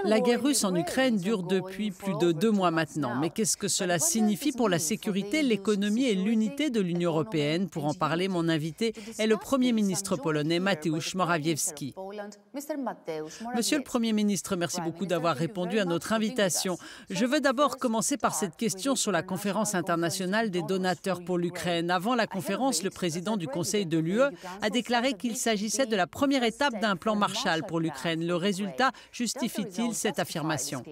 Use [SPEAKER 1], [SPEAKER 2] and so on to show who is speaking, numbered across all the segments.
[SPEAKER 1] La guerre russe en Ukraine dure depuis plus de 2 mois maintenant. Mais qu'est-ce que cela signifie pour la sécurité, l'économie et l'unité de l'Union européenne? Pour en parler, mon invité est le Premier ministre polonais Mateusz Morawiecki. Monsieur le Premier ministre, merci beaucoup d'avoir répondu à notre invitation. Je veux d'abord commencer par cette question sur la conférence internationale des donateurs pour l'Ukraine. Avant la conférence, le président du Conseil de l'UE a déclaré qu'il s'agissait de la première étape d'un plan Marshall pour l'Ukraine. Le résultat justifie cette affirmation?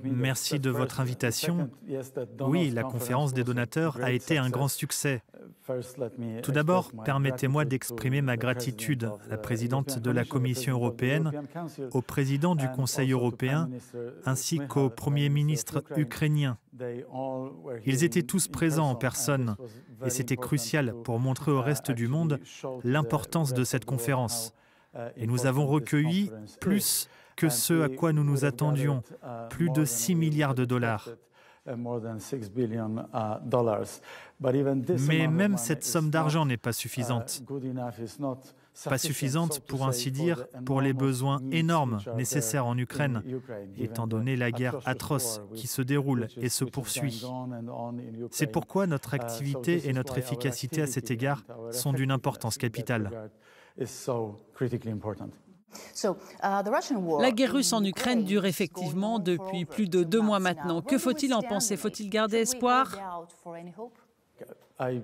[SPEAKER 2] Merci de votre invitation. Oui, la conférence des donateurs a été un grand succès. Tout d'abord, permettez-moi d'exprimer ma gratitude à la présidente de la Commission européenne, au président du Conseil européen, ainsi qu'au Premier ministre ukrainien. Ils étaient tous présents en personne et c'était crucial pour montrer au reste du monde l'importance de cette conférence. Et nous avons recueilli plus que ce à quoi nous nous attendions, plus de 6 milliards de dollars. Mais même cette somme d'argent n'est pas suffisante. Pas suffisante, pour ainsi dire, pour les besoins énormes nécessaires en Ukraine, étant donné la guerre atroce qui se déroule et se poursuit. C'est pourquoi notre activité et notre efficacité à cet égard sont d'une importance capitale.
[SPEAKER 1] La guerre russe en Ukraine dure effectivement depuis plus de 2 mois maintenant. Que faut-il en penser? Faut-il garder espoir?
[SPEAKER 2] Eh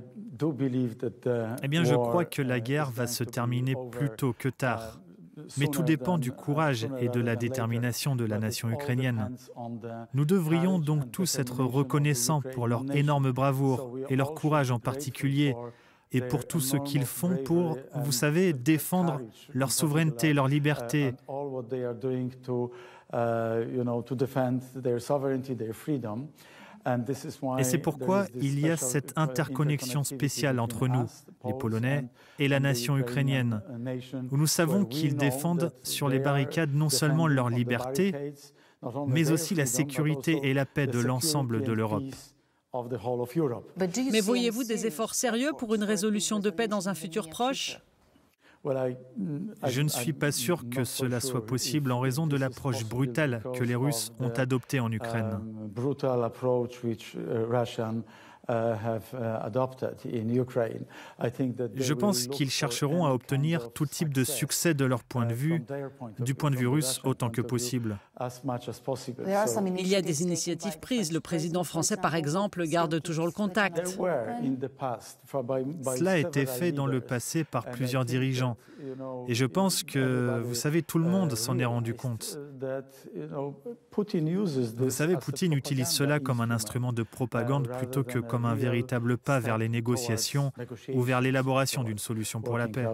[SPEAKER 2] bien, je crois que la guerre va se terminer plus tôt que tard. Mais tout dépend du courage et de la détermination de la nation ukrainienne. Nous devrions donc tous être reconnaissants pour leur énorme bravoure et leur courage en particulier, et pour tout ce qu'ils font pour, vous savez, défendre leur souveraineté, leur liberté. Et c'est pourquoi il y a cette interconnexion spéciale entre nous, les Polonais, et la nation ukrainienne, où nous savons qu'ils défendent sur les barricades non seulement leur liberté, mais aussi la sécurité et la paix de l'ensemble de l'Europe.
[SPEAKER 1] Mais voyez-vous des efforts sérieux pour une résolution de paix dans un futur proche?
[SPEAKER 2] Je ne suis pas sûr que cela soit possible en raison de l'approche brutale que les Russes ont adoptée en Ukraine. Je pense qu'ils chercheront à obtenir tout type de succès de leur point de vue, du point de vue russe autant que possible.
[SPEAKER 1] Il y a des initiatives prises. Le président français, par exemple, garde toujours le contact.
[SPEAKER 2] Cela a été fait dans le passé par plusieurs dirigeants. Et je pense que, vous savez, tout le monde s'en est rendu compte. Vous savez, Poutine utilise cela comme un instrument de propagande plutôt que comme un véritable pas vers les négociations ou vers l'élaboration d'une solution pour la paix.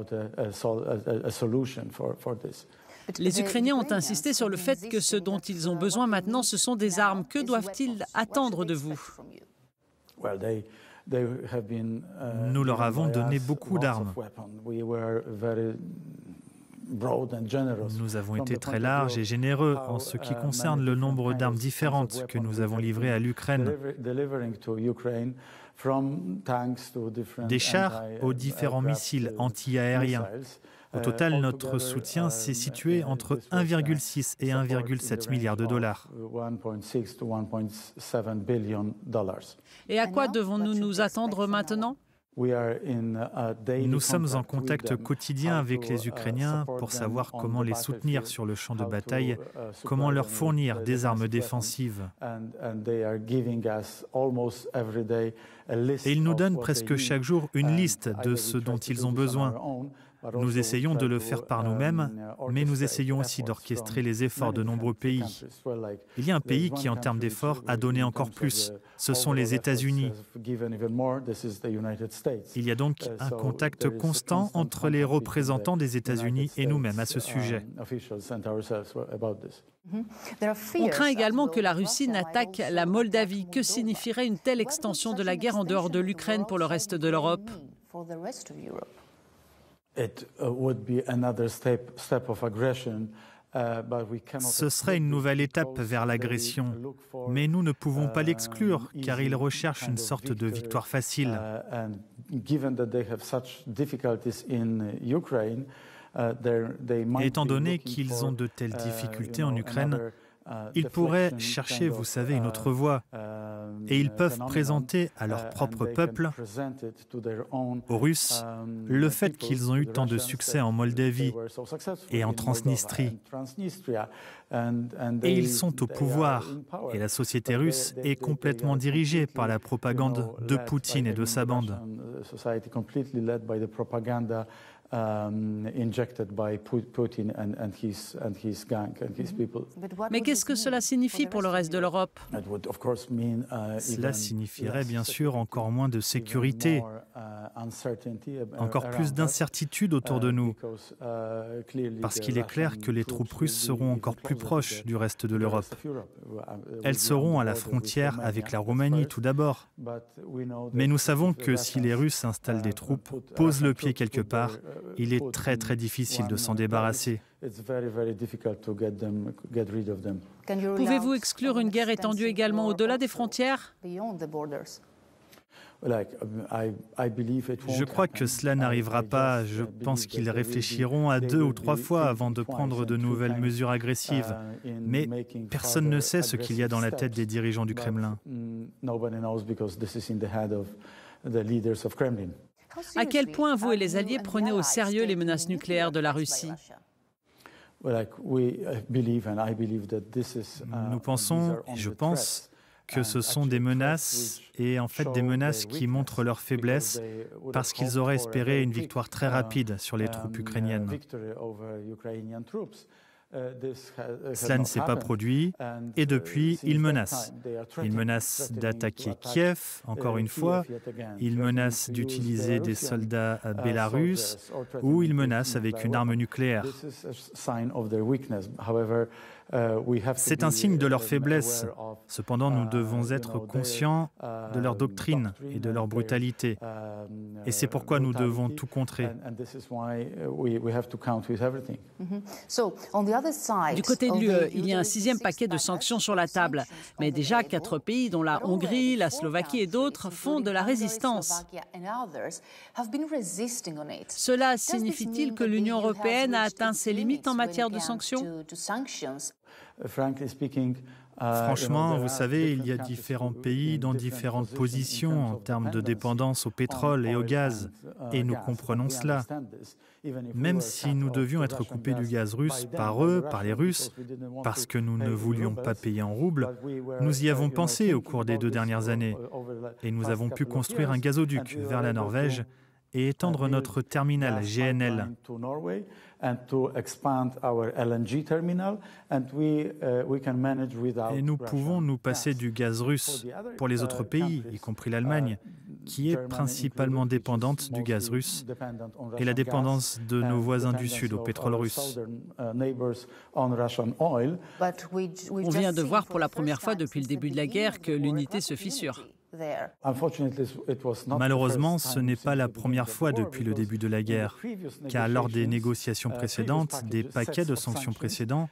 [SPEAKER 1] Les Ukrainiens ont insisté sur le fait que ce dont ils ont besoin maintenant, ce sont des armes. Que doivent-ils attendre de vous?
[SPEAKER 2] Nous leur avons donné beaucoup d'armes. Nous avons été très larges et généreux en ce qui concerne le nombre d'armes différentes que nous avons livrées à l'Ukraine. Des chars aux différents missiles anti-aériens. Au total, notre soutien s'est situé entre 1,6 et 1,7 milliard de dollars.
[SPEAKER 1] Et à quoi devons-nous nous attendre maintenant?
[SPEAKER 2] Nous sommes en contact quotidien avec les Ukrainiens pour savoir comment les soutenir sur le champ de bataille, comment leur fournir des armes défensives. Et ils nous donnent presque chaque jour une liste de ce dont ils ont besoin. Nous essayons de le faire par nous-mêmes, mais nous essayons aussi d'orchestrer les efforts de nombreux pays. Il y a un pays qui, en termes d'efforts, a donné encore plus. Ce sont les États-Unis. Il y a donc un contact constant entre les représentants des États-Unis et nous-mêmes à ce sujet.
[SPEAKER 1] On craint également que la Russie n'attaque la Moldavie. Que signifierait une telle extension de la guerre en dehors de l'Ukraine pour le reste de l'Europe?
[SPEAKER 2] Ce serait une nouvelle étape vers l'agression, mais nous ne pouvons pas l'exclure, car ils recherchent une sorte de victoire facile. Et étant donné qu'ils ont de telles difficultés en Ukraine, ils pourraient chercher, vous savez, une autre voie. Et ils peuvent présenter à leur propre peuple, aux Russes, le fait qu'ils ont eu tant de succès en Moldavie et en Transnistrie. Et ils sont au pouvoir. Et la société russe est complètement dirigée par la propagande de Poutine et de sa bande.
[SPEAKER 1] Mais qu'est-ce que cela signifie pour le reste de l'Europe?
[SPEAKER 2] Cela signifierait bien sûr encore moins de sécurité, encore plus d'incertitude autour de nous, parce qu'il est clair que les troupes russes seront encore plus proches du reste de l'Europe. Elles seront à la frontière avec la Roumanie tout d'abord. Mais nous savons que si les Russes installent des troupes, posent le pied quelque part, il est très difficile de s'en débarrasser.
[SPEAKER 1] Pouvez-vous exclure une guerre étendue également au-delà des frontières?
[SPEAKER 2] Je crois que cela n'arrivera pas. Je pense qu'ils réfléchiront à 2 ou 3 fois avant de prendre de nouvelles mesures agressives. Mais personne ne sait ce qu'il y a dans la tête des dirigeants du Kremlin.
[SPEAKER 1] À quel point vous et les Alliés prenez au sérieux les menaces nucléaires de la Russie?
[SPEAKER 2] Nous pensons, et je pense, que ce sont des menaces, et en fait des menaces qui montrent leur faiblesse, parce qu'ils auraient espéré une victoire très rapide sur les troupes ukrainiennes. Cela ne s'est pas produit, et depuis, ils menacent. Ils menacent d'attaquer Kiev, encore une fois, ils menacent d'utiliser des soldats bélarusses, ou ils menacent avec une arme nucléaire. C'est un signe de leur faiblesse. Cependant, nous devons être conscients de leur doctrine et de leur brutalité. Et c'est pourquoi nous devons tout contrer.
[SPEAKER 1] Du côté de l'UE, il y a un 6e paquet de sanctions sur la table. Mais déjà, 4 pays, dont la Hongrie, la Slovaquie et d'autres, font de la résistance. Cela signifie-t-il que l'Union européenne a atteint ses limites en matière de sanctions?
[SPEAKER 2] Franchement, vous savez, il y a différents pays dans différentes positions en termes de dépendance au pétrole et au gaz, et nous comprenons cela. Même si nous devions être coupés du gaz russe par eux, par les Russes, parce que nous ne voulions pas payer en roubles, nous y avons pensé au cours des 2 dernières années, et nous avons pu construire un gazoduc vers la Norvège et étendre notre terminal GNL. Et nous pouvons nous passer du gaz russe pour les autres pays, y compris l'Allemagne, qui est principalement dépendante du gaz russe, et la dépendance de nos voisins du Sud au pétrole russe.
[SPEAKER 1] On vient de voir pour la première fois depuis le début de la guerre que l'unité se fissure.
[SPEAKER 2] Malheureusement, ce n'est pas la première fois depuis le début de la guerre, car lors des négociations précédentes, des paquets de sanctions précédents,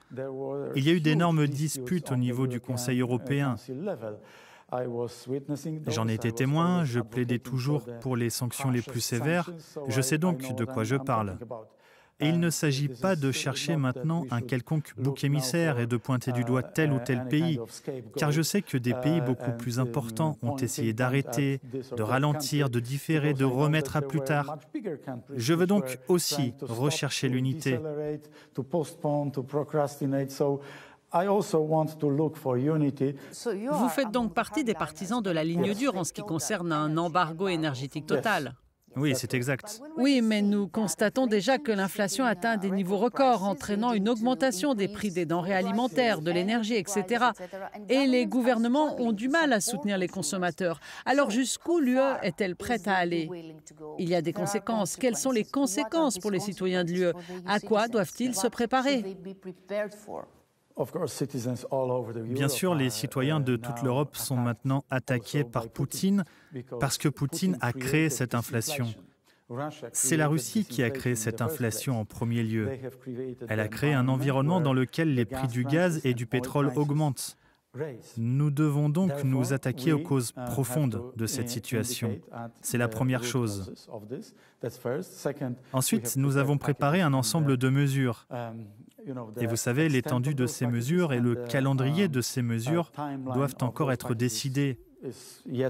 [SPEAKER 2] il y a eu d'énormes disputes au niveau du Conseil européen. J'en ai été témoin, je plaidais toujours pour les sanctions les plus sévères, je sais donc de quoi je parle. Et il ne s'agit pas de chercher maintenant un quelconque bouc émissaire et de pointer du doigt tel ou tel pays, car je sais que des pays beaucoup plus importants ont essayé d'arrêter, de ralentir, de différer, de remettre à plus tard. Je veux donc aussi rechercher l'unité.
[SPEAKER 1] Vous faites donc partie des partisans de la ligne dure en ce qui concerne un embargo énergétique total.
[SPEAKER 2] Oui, c'est exact.
[SPEAKER 1] Oui, mais nous constatons déjà que l'inflation atteint des niveaux records, entraînant une augmentation des prix des denrées alimentaires, de l'énergie, etc. Et les gouvernements ont du mal à soutenir les consommateurs. Alors jusqu'où l'UE est-elle prête à aller? Il y a des conséquences. Quelles sont les conséquences pour les citoyens de l'UE? À quoi doivent-ils se préparer?
[SPEAKER 2] Bien sûr, les citoyens de toute l'Europe sont maintenant attaqués par Poutine parce que Poutine a créé cette inflation. C'est la Russie qui a créé cette inflation en premier lieu. Elle a créé un environnement dans lequel les prix du gaz et du pétrole augmentent. Nous devons donc nous attaquer aux causes profondes de cette situation. C'est la première chose. Ensuite, nous avons préparé un ensemble de mesures. Et vous savez, l'étendue de ces mesures et le calendrier de ces mesures doivent encore être décidés. Et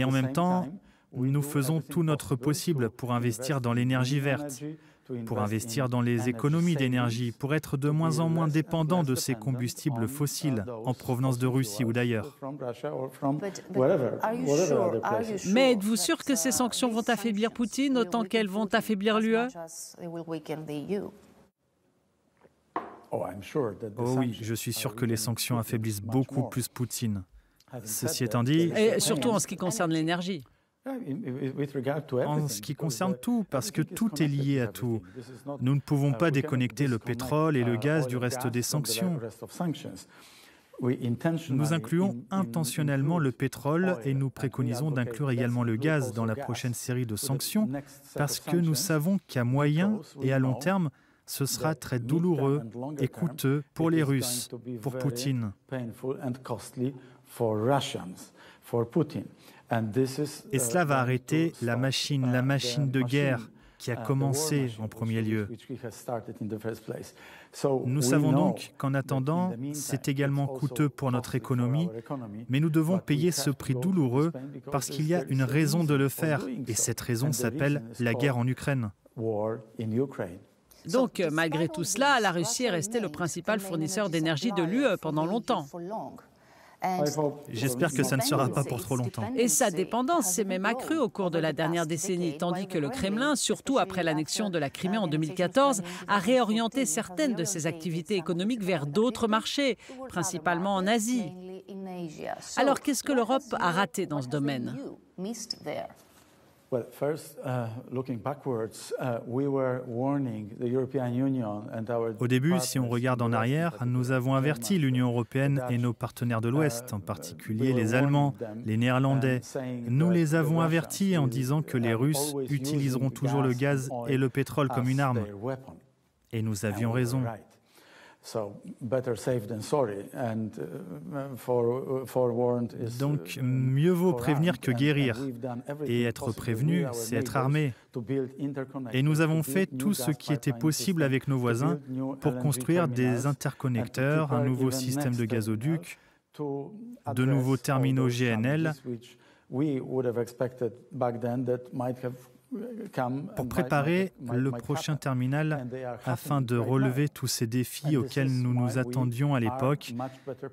[SPEAKER 2] en même temps, nous faisons tout notre possible pour investir dans l'énergie verte, pour investir dans les économies d'énergie, pour être de moins en moins dépendants de ces combustibles fossiles en provenance de Russie ou d'ailleurs.
[SPEAKER 1] Mais êtes-vous sûr que ces sanctions vont affaiblir Poutine autant qu'elles vont affaiblir l'UE?
[SPEAKER 2] Oh oui, je suis sûr que les sanctions affaiblissent beaucoup plus Poutine. Ceci étant dit...
[SPEAKER 1] Et surtout en ce qui concerne l'énergie.
[SPEAKER 2] En ce qui concerne tout, parce que tout est lié à tout. Nous ne pouvons pas déconnecter le pétrole et le gaz du reste des sanctions. Nous incluons intentionnellement le pétrole et nous préconisons d'inclure également le gaz dans la prochaine série de sanctions parce que nous savons qu'à moyen et à long terme, ce sera très douloureux et coûteux pour les Russes, pour Poutine. Et cela va arrêter la machine de guerre qui a commencé en premier lieu. Nous savons donc qu'en attendant, c'est également coûteux pour notre économie, mais nous devons payer ce prix douloureux parce qu'il y a une raison de le faire, et cette raison s'appelle la guerre en Ukraine.
[SPEAKER 1] Donc, malgré tout cela, la Russie est restée le principal fournisseur d'énergie de l'UE pendant longtemps.
[SPEAKER 2] J'espère que ça ne sera pas pour trop longtemps.
[SPEAKER 1] Et sa dépendance s'est même accrue au cours de la dernière décennie, tandis que le Kremlin, surtout après l'annexion de la Crimée en 2014, a réorienté certaines de ses activités économiques vers d'autres marchés, principalement en Asie. Alors, qu'est-ce que l'Europe a raté dans ce domaine ?
[SPEAKER 2] Au début, si on regarde en arrière, nous avons averti l'Union européenne et nos partenaires de l'Ouest, en particulier les Allemands, les Néerlandais. Nous les avons avertis en disant que les Russes utiliseront toujours le gaz et le pétrole comme une arme. Et nous avions raison. Donc, mieux vaut prévenir que guérir. Et être prévenu, c'est être armé. Et nous avons fait tout ce qui était possible avec nos voisins pour construire des interconnecteurs, un nouveau système de gazoduc, de nouveaux terminaux GNL, pour préparer le prochain terminal afin de relever tous ces défis auxquels nous nous attendions à l'époque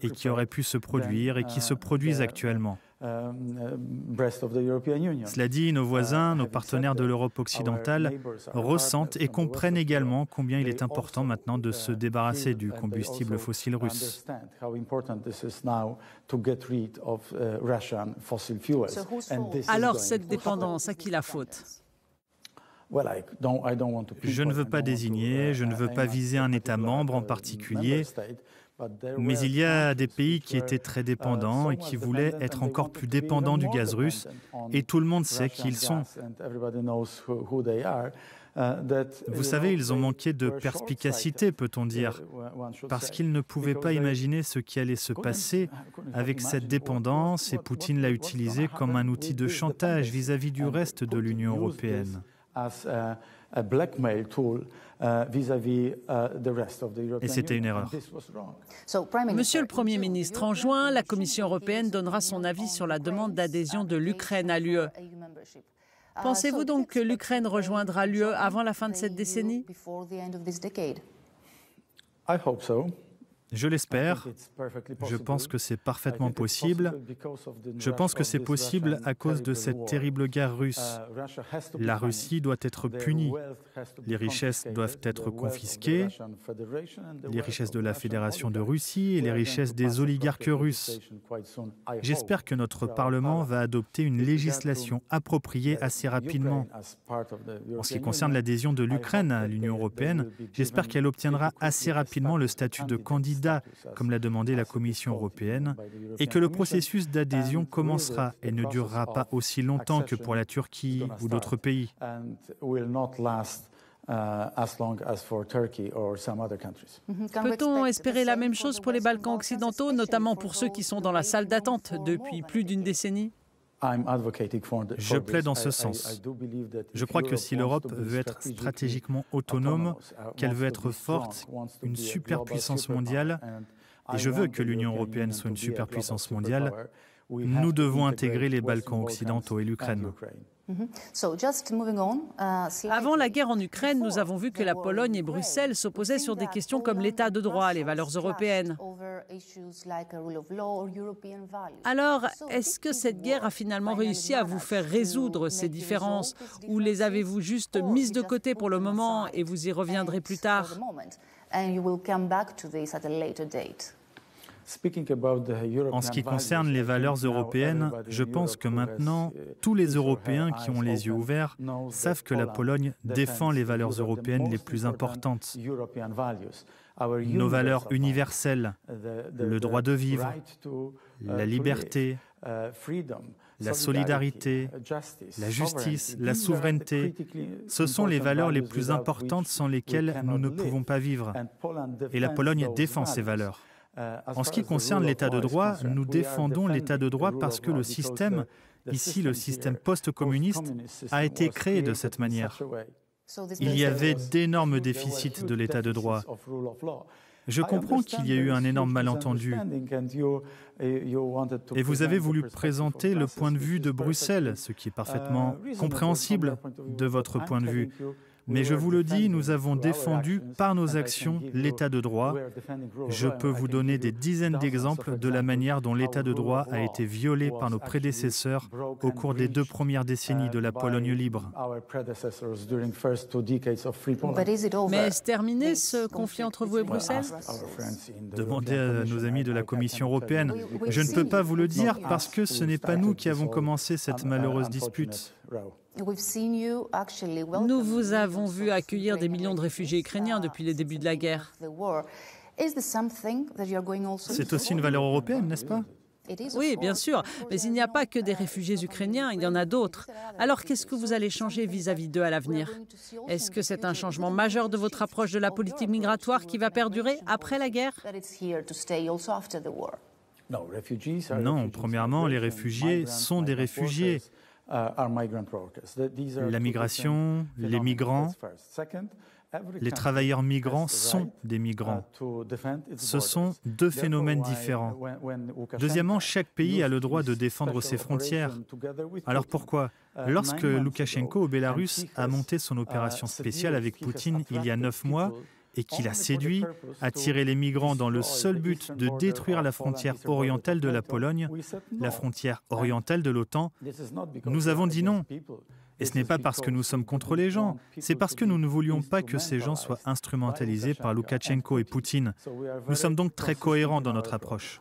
[SPEAKER 2] et qui auraient pu se produire et qui se produisent actuellement. Cela dit, nos voisins, nos partenaires de l'Europe occidentale ressentent et comprennent également combien il est important maintenant de se débarrasser du combustible fossile russe.
[SPEAKER 1] Alors, cette dépendance, à qui la faute ?
[SPEAKER 2] Je ne veux pas désigner, je ne veux pas viser un État membre en particulier, mais il y a des pays qui étaient très dépendants et qui voulaient être encore plus dépendants du gaz russe, et tout le monde sait qui ils sont. Vous savez, ils ont manqué de perspicacité, peut-on dire, parce qu'ils ne pouvaient pas imaginer ce qui allait se passer avec cette dépendance, et Poutine l'a utilisé comme un outil de chantage vis-à-vis du reste de l'Union européenne. Et c'était une erreur.
[SPEAKER 1] Monsieur le Premier ministre, en juin, la Commission européenne donnera son avis sur la demande d'adhésion de l'Ukraine à l'UE. Pensez-vous donc que l'Ukraine rejoindra l'UE avant la fin de cette décennie ?
[SPEAKER 2] Je l'espère. Je pense que c'est parfaitement possible. Je pense que c'est possible à cause de cette terrible guerre russe. La Russie doit être punie. Les richesses doivent être confisquées, les richesses de la Fédération de Russie et les richesses des oligarques russes. J'espère que notre Parlement va adopter une législation appropriée assez rapidement. En ce qui concerne l'adhésion de l'Ukraine à l'Union européenne, j'espère qu'elle obtiendra assez rapidement le statut de candidat, comme l'a demandé la Commission européenne, et que le processus d'adhésion commencera et ne durera pas aussi longtemps que pour la Turquie ou d'autres pays.
[SPEAKER 1] Peut-on espérer la même chose pour les Balkans occidentaux, notamment pour ceux qui sont dans la salle d'attente depuis plus d'une décennie?
[SPEAKER 2] Je plaide en ce sens. Je crois que si l'Europe veut être stratégiquement autonome, qu'elle veut être forte, une superpuissance mondiale, et je veux que l'Union européenne soit une superpuissance mondiale, nous devons intégrer les Balkans occidentaux et l'Ukraine.
[SPEAKER 1] Avant la guerre en Ukraine, nous avons vu que la Pologne et Bruxelles s'opposaient sur des questions comme l'état de droit, les valeurs européennes. Alors, est-ce que cette guerre a finalement réussi à vous faire résoudre ces différences, ou les avez-vous juste mises de côté pour le moment et vous y reviendrez plus tard?
[SPEAKER 2] En ce qui concerne les valeurs européennes, je pense que maintenant, tous les Européens qui ont les yeux ouverts savent que la Pologne défend les valeurs européennes les plus importantes. Nos valeurs universelles, le droit de vivre, la liberté, la solidarité, la justice, la souveraineté, ce sont les valeurs les plus importantes sans lesquelles nous ne pouvons pas vivre. Et la Pologne défend ces valeurs. En ce qui concerne l'état de droit, nous défendons l'état de droit parce que le système, ici le système post-communiste, a été créé de cette manière. Il y avait d'énormes déficits de l'état de droit. Je comprends qu'il y ait eu un énorme malentendu. Et vous avez voulu présenter le point de vue de Bruxelles, ce qui est parfaitement compréhensible de votre point de vue. Mais je vous le dis, nous avons défendu par nos actions l'état de droit. Je peux vous donner des dizaines d'exemples de la manière dont l'état de droit a été violé par nos prédécesseurs au cours des 2 premières décennies de la Pologne libre.
[SPEAKER 1] Mais est-ce terminé ce conflit entre vous et Bruxelles?
[SPEAKER 2] Demandez à nos amis de la Commission européenne. Je ne peux pas vous le dire parce que ce n'est pas nous qui avons commencé cette malheureuse dispute.
[SPEAKER 1] Nous vous avons vu accueillir des millions de réfugiés ukrainiens depuis le début de la guerre.
[SPEAKER 2] C'est aussi une valeur européenne, n'est-ce pas?
[SPEAKER 1] Oui, bien sûr, mais il n'y a pas que des réfugiés ukrainiens, il y en a d'autres. Alors qu'est-ce que vous allez changer vis-à-vis d'eux à l'avenir? Est-ce que c'est un changement majeur de votre approche de la politique migratoire qui va perdurer après la guerre?
[SPEAKER 2] Non, premièrement, les réfugiés sont des réfugiés. La migration, les migrants, les travailleurs migrants sont des migrants. Ce sont 2 phénomènes différents. Deuxièmement, chaque pays a le droit de défendre ses frontières. Alors pourquoi? Lorsque Loukachenko au Bélarus a monté son opération spéciale avec Poutine il y a 9 mois, et qu'il a séduit, attiré les migrants dans le seul but de détruire la frontière orientale de la Pologne, la frontière orientale de l'OTAN, nous avons dit non. Et ce n'est pas parce que nous sommes contre les gens, c'est parce que nous ne voulions pas que ces gens soient instrumentalisés par Loukachenko et Poutine. Nous sommes donc très cohérents dans notre approche.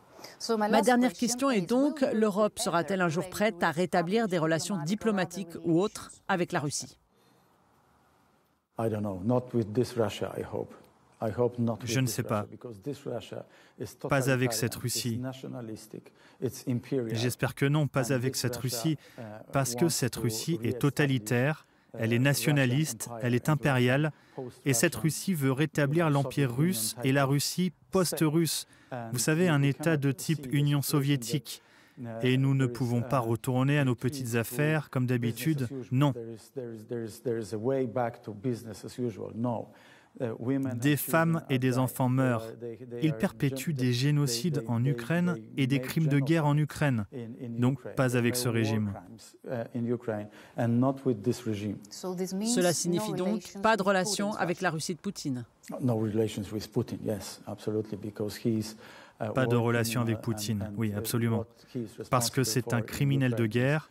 [SPEAKER 1] Ma dernière question est donc, l'Europe sera-t-elle un jour prête à rétablir des relations diplomatiques ou autres avec la Russie?
[SPEAKER 2] Je ne sais pas. Pas avec cette Russie. J'espère que non, pas avec cette Russie, parce que cette Russie est totalitaire, elle est nationaliste, elle est impériale, et cette Russie veut rétablir l'Empire russe et la Russie post-russe. Vous savez, un État de type Union soviétique. Et nous ne pouvons pas retourner à nos petites affaires comme d'habitude. Non. Des femmes et des enfants meurent. Ils perpétuent des génocides en Ukraine et des crimes de guerre en Ukraine. Donc, pas avec ce régime.
[SPEAKER 1] Cela signifie donc pas de relation avec la Russie de Poutine.
[SPEAKER 2] Pas de relation avec Poutine, oui, absolument. Parce que c'est un criminel de guerre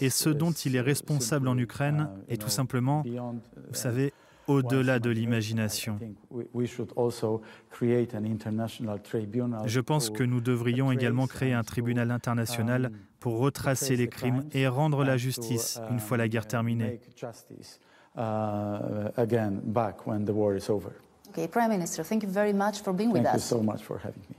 [SPEAKER 2] et ce dont il est responsable en Ukraine est tout simplement, vous savez, au-delà de l'imagination. Je pense que nous devrions également créer un tribunal international pour retracer les crimes et rendre la justice une fois la guerre terminée.
[SPEAKER 3] Okay, Prime Minister, thank you very much for being with us.
[SPEAKER 2] Thank you so much for having me.